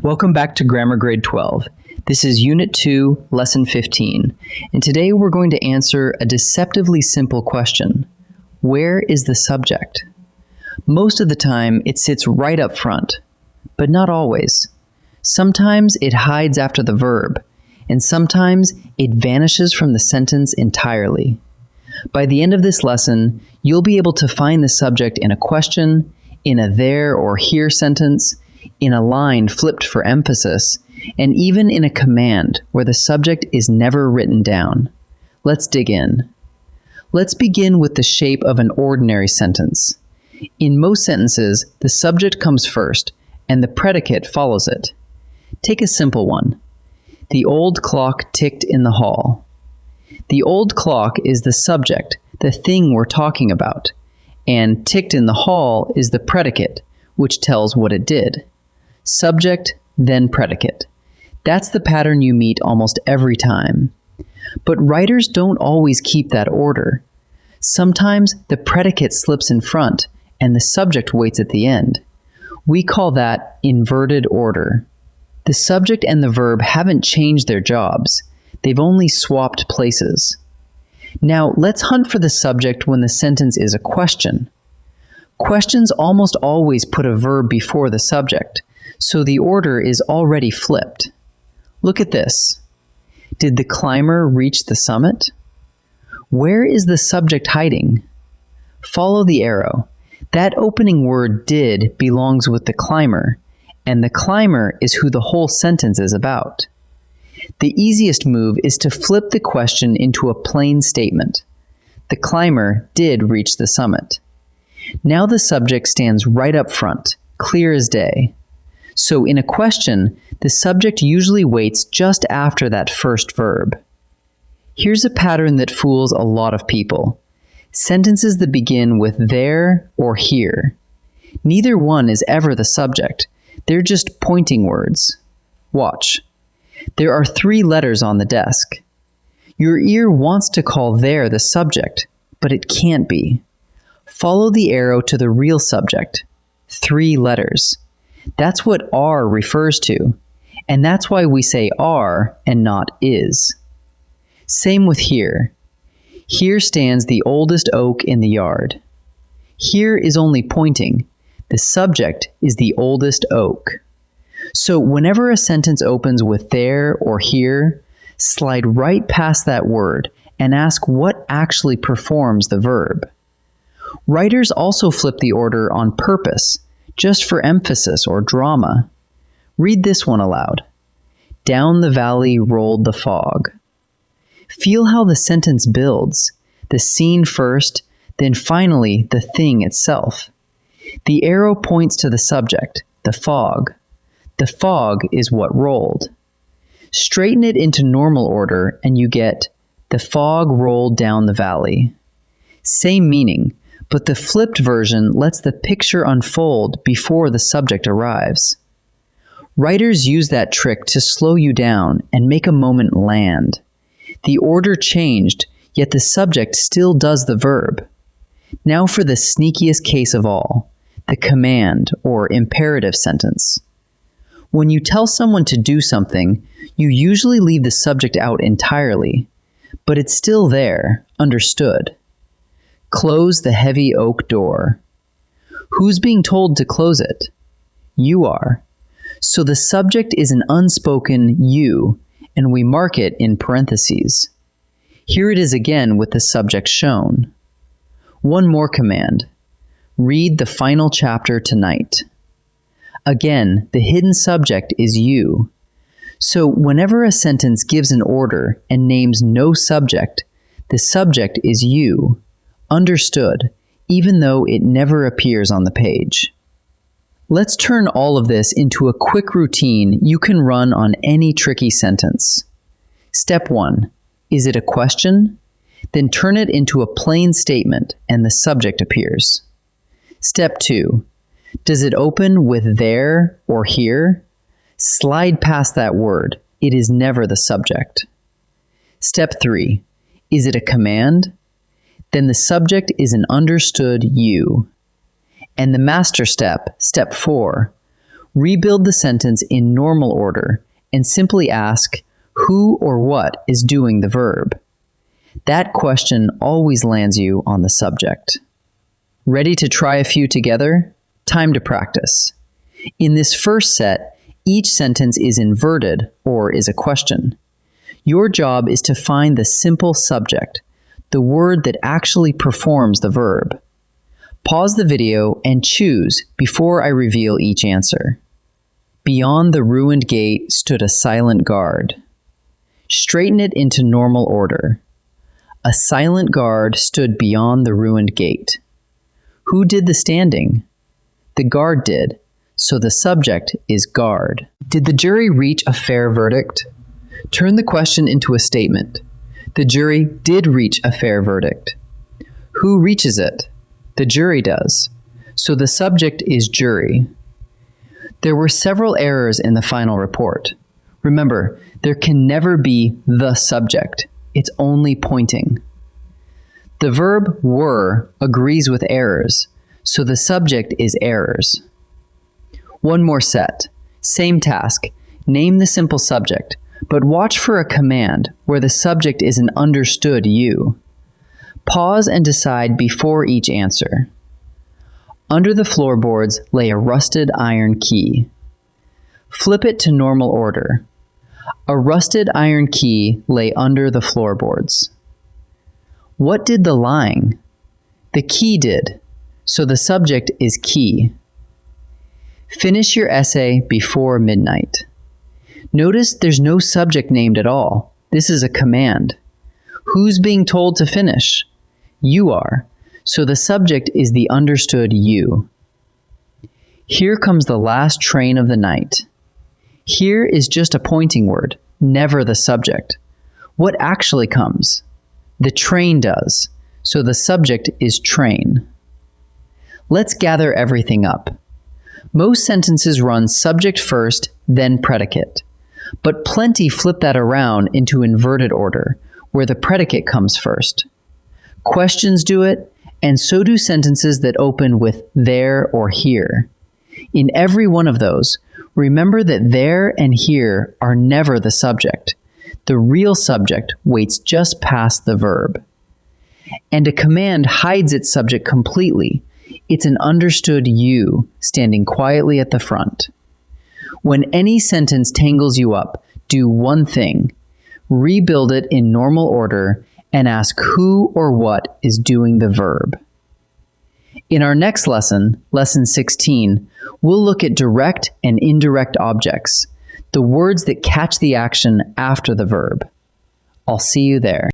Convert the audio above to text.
Welcome back to Grammar Grade 12. This is Unit 2, Lesson 15, and today we're going to answer a deceptively simple question. Where is the subject? Most of the time, it sits right up front, but not always. Sometimes it hides after the verb, and sometimes it vanishes from the sentence entirely. By the end of this lesson, you'll be able to find the subject in a question, in a there or here sentence, in a line flipped for emphasis, and even in a command where the subject is never written down. Let's dig in. Let's begin with the shape of an ordinary sentence. In most sentences, the subject comes first, and the predicate follows it. Take a simple one. The old clock ticked in the hall. The old clock is the subject, the thing we're talking about, and ticked in the hall is the predicate, which tells what it did. Subject, then predicate. That's the pattern you meet almost every time. But writers don't always keep that order. Sometimes the predicate slips in front and the subject waits at the end. We call that inverted order. The subject and the verb haven't changed their jobs. They've only swapped places. Now, let's hunt for the subject when the sentence is a question. Questions almost always put a verb before the subject, so the order is already flipped. Look at this. Did the climber reach the summit? Where is the subject hiding? Follow the arrow. That opening word did belongs with the climber, and the climber is who the whole sentence is about. The easiest move is to flip the question into a plain statement. The climber did reach the summit. Now the subject stands right up front, clear as day. So in a question, the subject usually waits just after that first verb. Here's a pattern that fools a lot of people. Sentences that begin with there or here. Neither one is ever the subject. They're just pointing words. Watch. There are 3 letters on the desk. Your ear wants to call there the subject, but it can't be. Follow the arrow to the real subject. 3 letters. That's what are refers to, and that's why we say are and not is. Same with here. Here stands the oldest oak in the yard. Here is only pointing. The subject is the oldest oak. So whenever a sentence opens with there or here, slide right past that word and ask what actually performs the verb. Writers also flip the order on purpose, just for emphasis or drama. Read this one aloud. Down the valley rolled the fog. Feel how the sentence builds, the scene first, then finally the thing itself. The arrow points to the subject, the fog. The fog is what rolled. Straighten it into normal order and you get the fog rolled down the valley. Same meaning, but the flipped version lets the picture unfold before the subject arrives. Writers use that trick to slow you down and make a moment land. The order changed, yet the subject still does the verb. Now for the sneakiest case of all, the command or imperative sentence. When you tell someone to do something, you usually leave the subject out entirely, but it's still there, understood. Close the heavy oak door. Who's being told to close it? You are. So the subject is an unspoken you, and we mark it in parentheses. Here it is again with the subject shown. One more command. Read the final chapter tonight. Again, the hidden subject is you. So whenever a sentence gives an order and names no subject, the subject is you. Understood, even though it never appears on the page. Let's turn all of this into a quick routine you can run on any tricky sentence. Step 1. Is it a question? Then turn it into a plain statement and the subject appears. Step 2. Does it open with there or here? Slide past that word. It is never the subject. Step 3. Is it a command? Then the subject is an understood you. And the master step, step 4. Rebuild the sentence in normal order and simply ask who or what is doing the verb. That question always lands you on the subject. Ready to try a few together? Time to practice. In this first set, each sentence is inverted or is a question. Your job is to find the simple subject, the word that actually performs the verb. Pause the video and choose before I reveal each answer. Beyond the ruined gate stood a silent guard. Straighten it into normal order. A silent guard stood beyond the ruined gate. Who did the standing? The guard did, so the subject is guard. Did the jury reach a fair verdict? Turn the question into a statement. The jury did reach a fair verdict. Who reaches it? The jury does, so the subject is jury. There were several errors in the final report. Remember, there can never be the subject. It's only pointing. The verb were agrees with errors, so the subject is errors. One more set. Same task. Name the simple subject, but watch for a command where the subject is an understood you. Pause and decide before each answer. Under the floorboards lay a rusted iron key. Flip it to normal order. A rusted iron key lay under the floorboards. What did the lying? The key did, so the subject is key. Finish your essay before midnight. Notice there's no subject named at all. This is a command. Who's being told to finish? You are, so the subject is the understood you. Here comes the last train of the night. Here is just a pointing word, never the subject. What actually comes? The train does, so the subject is train. Let's gather everything up. Most sentences run subject first, then predicate. But plenty flip that around into inverted order, where the predicate comes first. Questions do it, and so do sentences that open with there or here. In every one of those, remember that there and here are never the subject. The real subject waits just past the verb. And a command hides its subject completely. It's an understood you standing quietly at the front. When any sentence tangles you up, do one thing. Rebuild it in normal order and ask who or what is doing the verb. In our next lesson, Lesson 16, we'll look at direct and indirect objects, the words that catch the action after the verb. I'll see you there.